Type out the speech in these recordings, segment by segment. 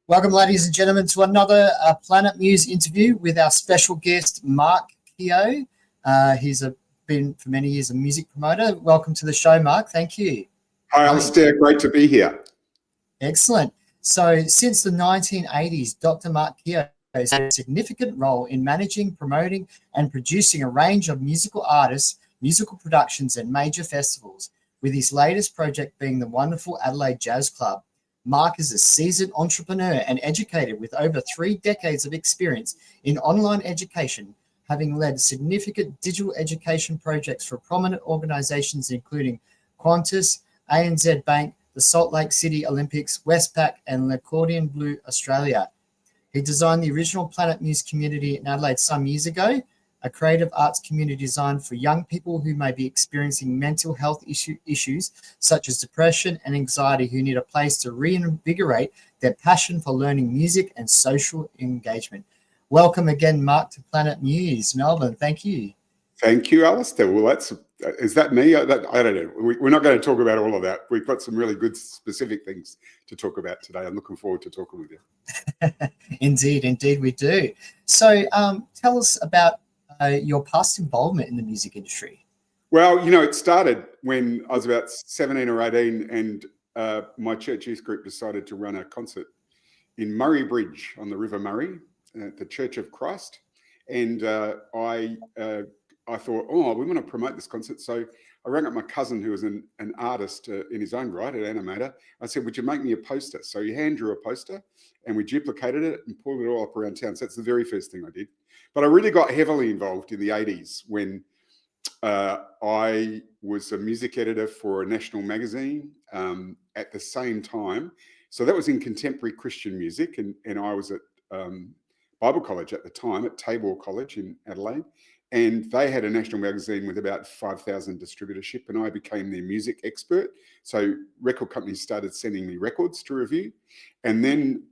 Welcome, ladies and gentlemen, to another Planet Muse interview with our special guest, Mark Keough. He's been for many years a music promoter. Welcome to the show, Mark. Thank you. Hi, Alistair. Great to be here. Excellent. So since the 1980s, Dr. Mark Keough has had a significant role in managing, promoting and producing a range of musical artists, musical productions and major festivals, with his latest project being the wonderful Adelaide Jazz Club. Mark is a seasoned entrepreneur and educator with over 3 decades of experience in online education, having led significant digital education projects for prominent organisations including Qantas, ANZ Bank, the Salt Lake City Olympics, Westpac and Cordon, Bleu, Australia. He designed the original Planet Muse community in Adelaide some years ago, a creative arts community designed for young people who may be experiencing mental health issues such as depression and anxiety, who need a place to reinvigorate their passion for learning music and social engagement. Welcome again, Mark, to Planet Muse, Melbourne. Thank you. Thank you, Alistair. Well, is that me? I don't know. We're not going to talk about all of that. We've got some really good specific things to talk about today. I'm looking forward to talking with you. Indeed we do. So tell us about your past involvement in the music industry. Well, it started when I was about 17 or 18 and my church youth group decided to run a concert in Murray Bridge on the River Murray at the Church of Christ. And I thought, we want to promote this concert. So I rang up my cousin who was an artist in his own right, an animator. I said, would you make me a poster? So he hand drew a poster and we duplicated it and pulled it all up around town. So that's the very first thing I did. But I really got heavily involved in the 80s when I was a music editor for a national magazine at the same time. So that was in contemporary Christian music. And I was at Bible College at the time, at Tabor College in Adelaide. And they had a national magazine with about 5,000 distributorship, and I became their music expert. So record companies started sending me records to review. And then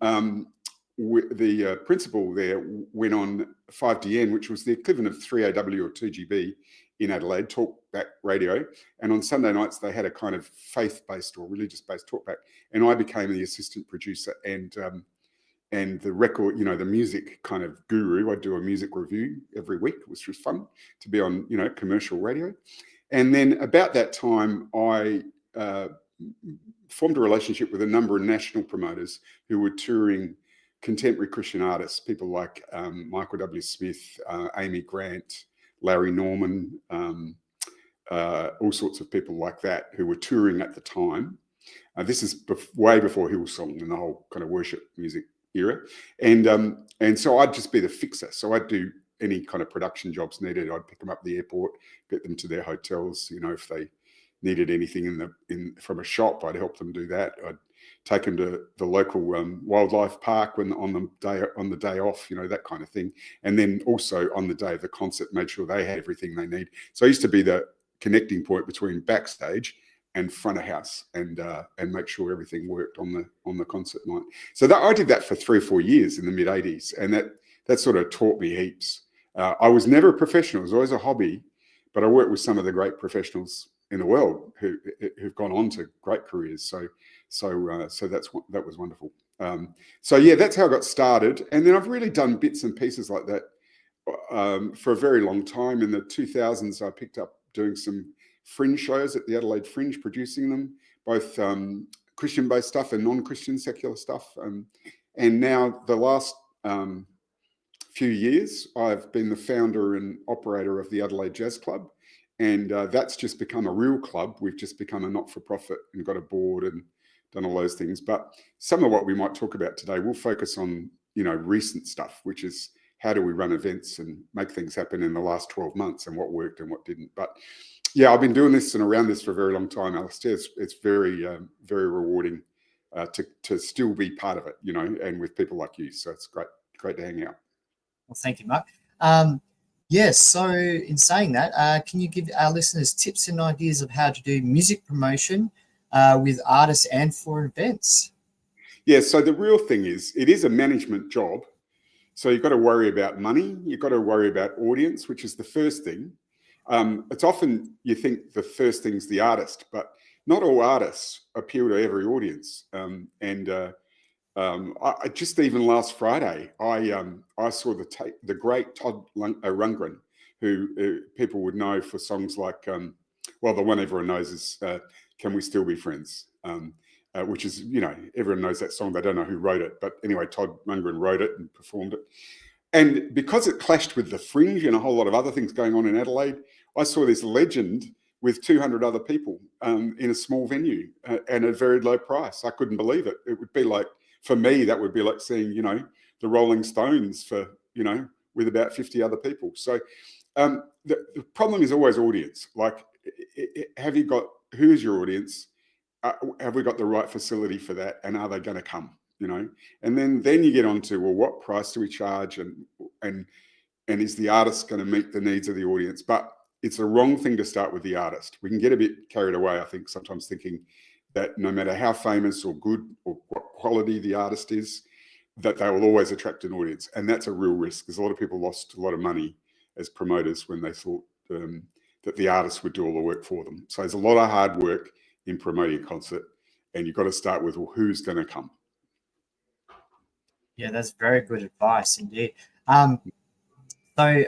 the principal there went on 5DN, which was the equivalent of 3AW or 2GB in Adelaide, talkback radio. And on Sunday nights, they had a kind of faith-based or religious-based talkback. And I became the assistant producer and the record, the music kind of guru. I'd do a music review every week, which was fun to be on, commercial radio. And then about that time, I formed a relationship with a number of national promoters who were touring contemporary Christian artists, people like Michael W. Smith, Amy Grant, Larry Norman, all sorts of people like that who were touring at the time. This is way before Hillsong and the whole kind of worship music era. And so I'd just be the fixer. So I'd do any kind of production jobs needed. I'd pick them up at the airport, get them to their hotels. If they needed anything from a shop, I'd help them do that. I'd take them to the local wildlife park on the day off, that kind of thing. And then also on the day of the concert, made sure they had everything they need. So I used to be the connecting point between backstage and front of house, and make sure everything worked on the concert night. So I did that for 3 or 4 years in the mid 80s, and that sort of taught me heaps. I was never a professional; it was always a hobby, but I worked with some of the great professionals in the world who've gone on to great careers. So that was wonderful. So yeah, that's how I got started, and then I've really done bits and pieces like that for a very long time. In the 2000s, I picked up doing some fringe shows at the Adelaide Fringe, producing them, both Christian-based stuff and non-Christian secular stuff. And now the last few years, I've been the founder and operator of the Adelaide Jazz Club. And that's just become a real club. We've just become a not-for-profit and got a board and done all those things. But some of what we might talk about today will focus on, recent stuff, which is how do we run events and make things happen in the last 12 months and what worked and what didn't. But yeah, I've been doing this and around this for a very long time, Alistair. It's very, very rewarding to still be part of it, and with people like you. So it's great to hang out. Well, thank you, Mark. Yes, so in saying that, can you give our listeners tips and ideas of how to do music promotion with artists and for events? Yeah, so the real thing is, it is a management job. So you've got to worry about money. You've got to worry about audience, which is the first thing. It's often you think the first thing's the artist, but not all artists appeal to every audience. I just even last Friday, I saw the great Todd Rundgren, who people would know for songs like, well, the one everyone knows is "Can We Still Be Friends," which is, you know, everyone knows that song. They don't know who wrote it, but anyway, Todd Rundgren wrote it and performed it. And because it clashed with the Fringe and a whole lot of other things going on in Adelaide, I saw this legend with 200 other people in a small venue and at a very low price. I couldn't believe it. It would be like, for me, that would be like seeing, you know, the Rolling Stones for, you know, with about 50 other people. So the problem is always audience. Like, have you got, who is your audience? Have we got the right facility for that? And are they going to come? You know, and then you get on to, well, what price do we charge, and is the artist going to meet the needs of the audience? But it's a wrong thing to start with the artist. We can get a bit carried away, I think, sometimes thinking that no matter how famous or good or what quality the artist is, that they will always attract an audience, and that's a real risk, because a lot of people lost a lot of money as promoters when they thought that the artist would do all the work for them. So there's a lot of hard work in promoting a concert, and you've got to start with, well, who's going to come? Yeah, that's very good advice indeed. So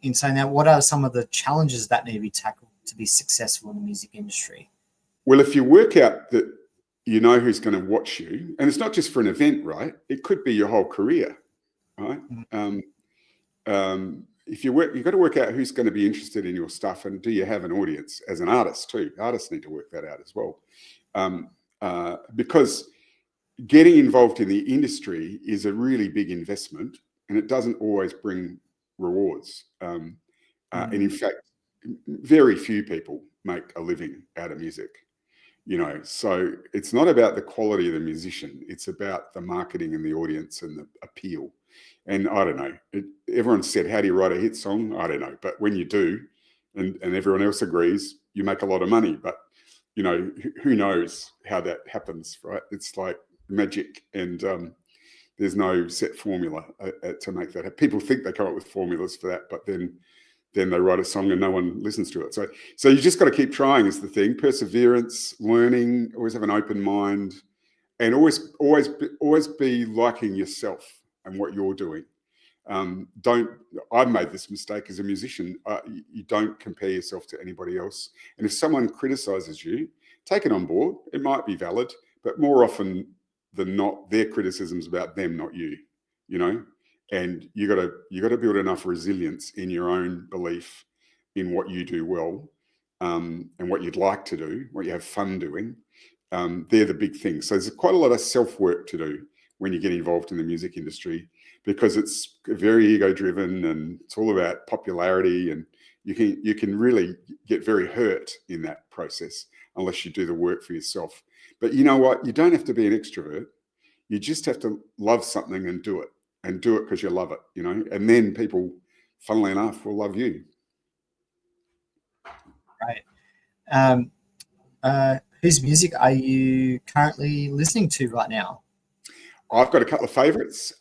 in saying that, what are some of the challenges that need to be tackled to be successful in the music industry? Well, if you work out that you know who's going to watch you, and it's not just for an event, right? It could be your whole career, right? If you work, you've got to work out who's going to be interested in your stuff, and do you have an audience as an artist too? Artists need to work that out as well, because getting involved in the industry is a really big investment, and it doesn't always bring rewards. And in fact, very few people make a living out of music, you know. So it's not about the quality of the musician, it's about the marketing and the audience and the appeal. And I don't know, everyone said, how do you write a hit song? I don't know, but when you do, and everyone else agrees, you make a lot of money. But, you know, who knows how that happens, right? It's like magic, and there's no set formula to make that. People think they come up with formulas for that, but then they write a song and no one listens to it. So you just got to keep trying is the thing. Perseverance, learning, always have an open mind, and always be liking yourself and what you're doing. I've made this mistake as a musician. You don't compare yourself to anybody else. And if someone criticizes you, take it on board. It might be valid, but more often than not, their criticism's about them, not you, you know. And you got to build enough resilience in your own belief in what you do well, and what you'd like to do, what you have fun doing. They're the big things. So there's quite a lot of self-work to do when you get involved in the music industry, because it's very ego-driven and it's all about popularity, and you can really get very hurt in that process unless you do the work for yourself. But you know what? You don't have to be an extrovert. You just have to love something and do it because you love it, you know, and then people, funnily enough, will love you. Right. Whose music are you currently listening to right now? I've got a couple of favourites.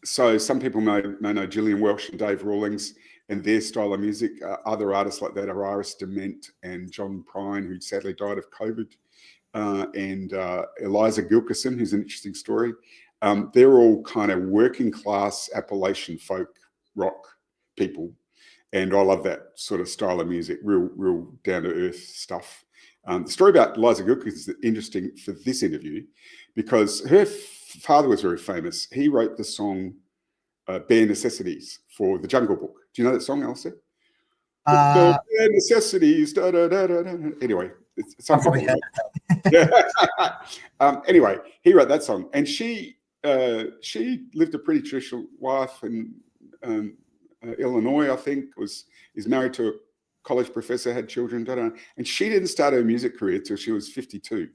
So some people may know Gillian Welsh and Dave Rawlings and their style of music. Other artists like that are Iris DeMent and John Prine, who sadly died of COVID, and Eliza Gilkison, who's an interesting story. They're all kind of working class Appalachian folk rock people. And I love that sort of style of music, real down to earth stuff. The story about Eliza Gilkison is interesting for this interview because her father was very famous. He wrote the song Bare Necessities for the Jungle Book. Do you know that song, Alistair? The Bare Necessities. Da, da, da, da, da. Anyway, some people. Anyway, he wrote that song, and she lived a pretty traditional life in Illinois, I think. Is married to a college professor, had children, and she didn't start her music career till she was 52,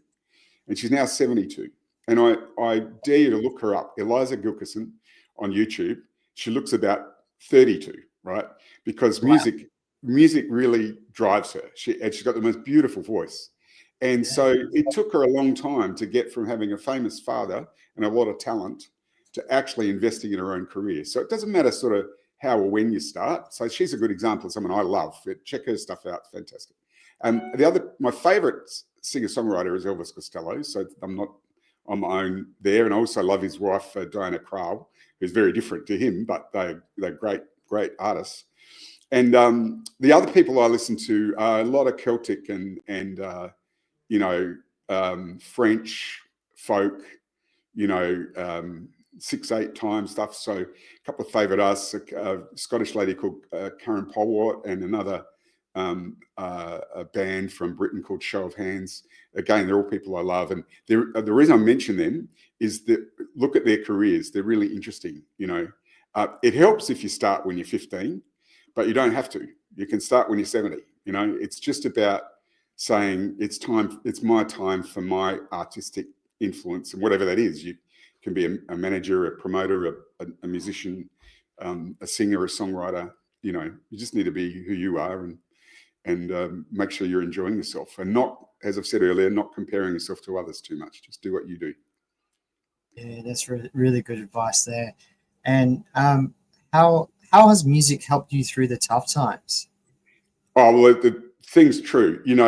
and she's now 72. And I dare you to look her up, Eliza Gilkison, on YouTube. She looks about 32, right? Because music really drives her. She's got the most beautiful voice. And so it took her a long time to get from having a famous father and a lot of talent to actually investing in her own career. So it doesn't matter sort of how or when you start. So she's a good example of someone I love. Check her stuff out. Fantastic. My favorite singer-songwriter is Elvis Costello. So I'm not on my own there. And I also love his wife, Diana Krall, who's very different to him, but they're great artists. And the other people I listen to are a lot of Celtic and French folk, 6/8 time stuff. So a couple of favourite artists, a Scottish lady called Karen Polwart, and another a band from Britain called Show of Hands. Again, they're all people I love. And the reason I mention them is that look at their careers. They're really interesting. It helps if you start when you're 15, but you don't have to. You can start when you're 70. It's just about saying it's my time for my artistic influence, and whatever that is. You can be a manager, a promoter, a musician, a singer, a songwriter. You just need to be who you are and make sure you're enjoying yourself, and not, as I've said earlier, not comparing yourself to others too much. Just do what you do. Yeah, that's really good advice there. And how has music helped you through the tough times? Oh, well, the thing's true. You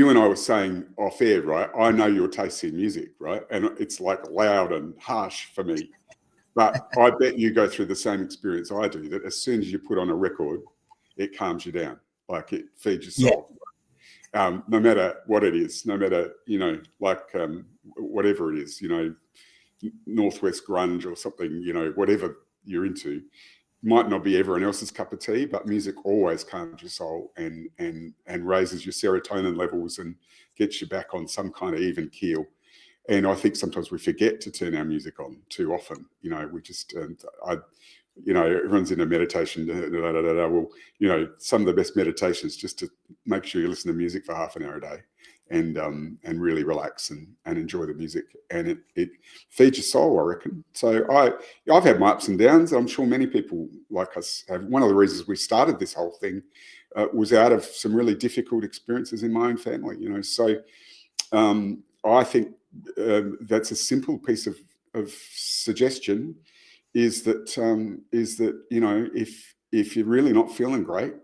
and I were saying off air, right? I know your taste in music, right? And it's like loud and harsh for me. But I bet you go through the same experience I do, that as soon as you put on a record, it calms you down. Like it feeds your soul. Yeah. No matter what it is, no matter, whatever it is, Northwest grunge or something, whatever you're into. Might not be everyone else's cup of tea, but music always calms your soul and raises your serotonin levels and gets you back on some kind of even keel. And I think sometimes we forget to turn our music on too often. We just, everyone's in a meditation. Well, some of the best meditations just to make sure you listen to music for half an hour a day and really relax and enjoy the music. And it feeds your soul, I reckon. So I've had my ups and downs. I'm sure many people like us have. One of the reasons we started this whole thing was out of some really difficult experiences in my own family. So I think that's a simple piece of suggestion is that if you're really not feeling great,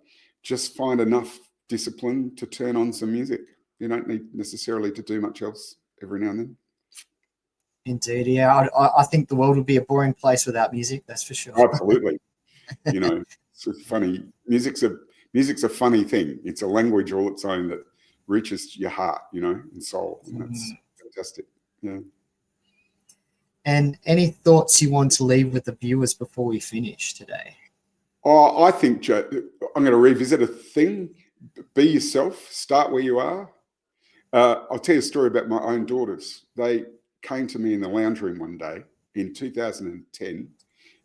just find enough discipline to turn on some music. You don't need necessarily to do much else every now and then. Indeed, yeah. I think the world would be a boring place without music. That's for sure. Absolutely. It's funny. Music's a funny thing. It's a language all its own that reaches your heart, and soul, and that's fantastic. Yeah. And any thoughts you want to leave with the viewers before we finish today? Oh, I think, Joe, I'm going to revisit a thing. Be yourself. Start where you are. I'll tell you a story about my own daughters. They came to me in the lounge room one day in 2010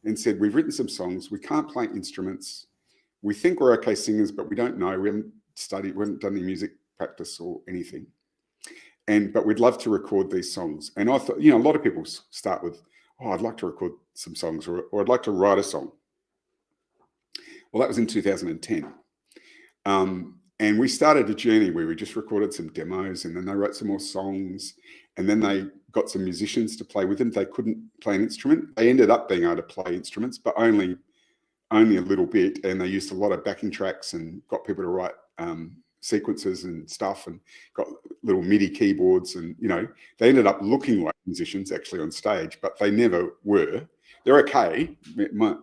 and said, we've written some songs. We can't play instruments. We think we're okay singers, but we don't know. We haven't studied. We haven't done any music practice or anything. But we'd love to record these songs. And I thought, a lot of people start with, I'd like to record some songs or I'd like to write a song. Well, that was in 2010. And we started a journey where we just recorded some demos, and then they wrote some more songs, and then they got some musicians to play with them. They couldn't play an instrument. They ended up being able to play instruments, but only a little bit. And they used a lot of backing tracks and got people to write sequences and stuff, and got little MIDI keyboards. And, they ended up looking like musicians actually on stage, but they never were. They're okay. My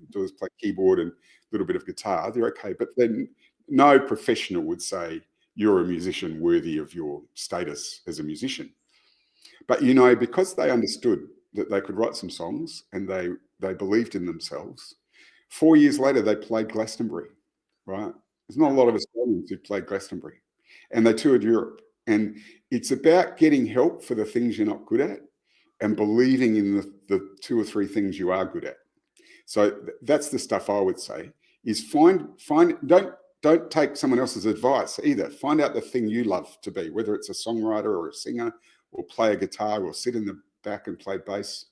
daughters play keyboard and a little bit of guitar. They're okay. But then no professional would say you're a musician worthy of your status as a musician. But, because they understood that they could write some songs and they believed in themselves, 4 years later, they played Glastonbury, right? There's not a lot of Australians who played Glastonbury. And they toured Europe. And it's about getting help for the things you're not good at and believing in the 2 or 3 things you are good at. So that's the stuff I would say is don't take someone else's advice either. Find out the thing you love to be, whether it's a songwriter or a singer or play a guitar or sit in the back and play bass.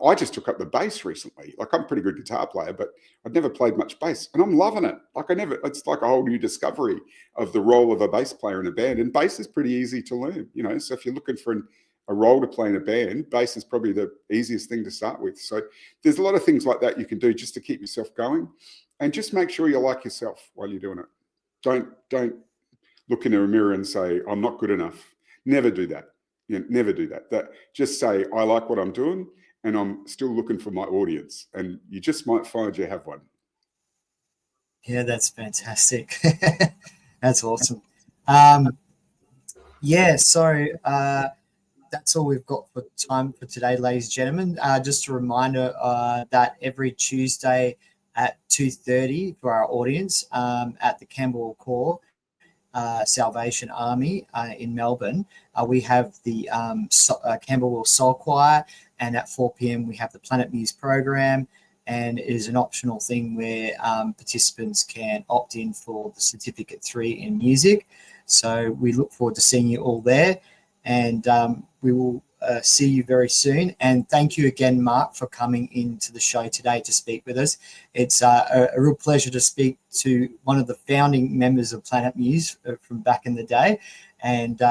I just took up the bass recently. Like, I'm a pretty good guitar player, but I'd never played much bass, and I'm loving it. Like, it's like a whole new discovery of the role of a bass player in a band. And bass is pretty easy to learn, you know. So if you're looking for a role to play in a band, bass is probably the easiest thing to start with. So there's a lot of things like that you can do just to keep yourself going, and just make sure you like yourself while you're doing it. Don't look in a mirror and say, I'm not good enough. Never do that. You know, never do that. Just say, I like what I'm doing, and I'm still looking for my audience, and you just might find you have one. Yeah, that's fantastic. That's awesome. Yeah, so that's all we've got for time for today, ladies and gentlemen. Just a reminder that every Tuesday at 2:30 for our audience at the Camberwell Core Salvation Army in Melbourne, we have the Camberwell Soul Choir, and at 4 p.m. we have the Planet Muse program, and it is an optional thing where participants can opt in for the Certificate 3 in music. So we look forward to seeing you all there, and we will see you very soon. And thank you again, Mark, for coming into the show today to speak with us. It's a real pleasure to speak to one of the founding members of Planet Muse from back in the day. And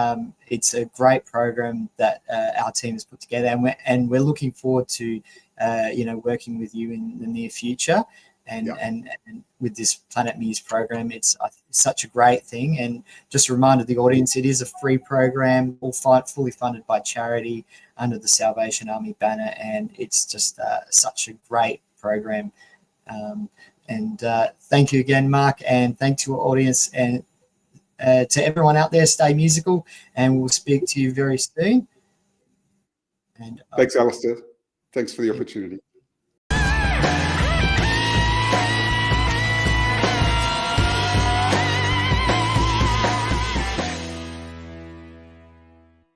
it's a great program that our team has put together, and we're looking forward to working with you in the near future. And with this Planet Muse program, it's such a great thing. And just a reminder to the audience, it is a free program, all fully funded by charity under the Salvation Army banner, and it's just such a great program. And thank you again, Mark, and thank to our audience, and to everyone out there. Stay musical, and we'll speak to you very soon. And thanks, Alistair. Thanks for the opportunity.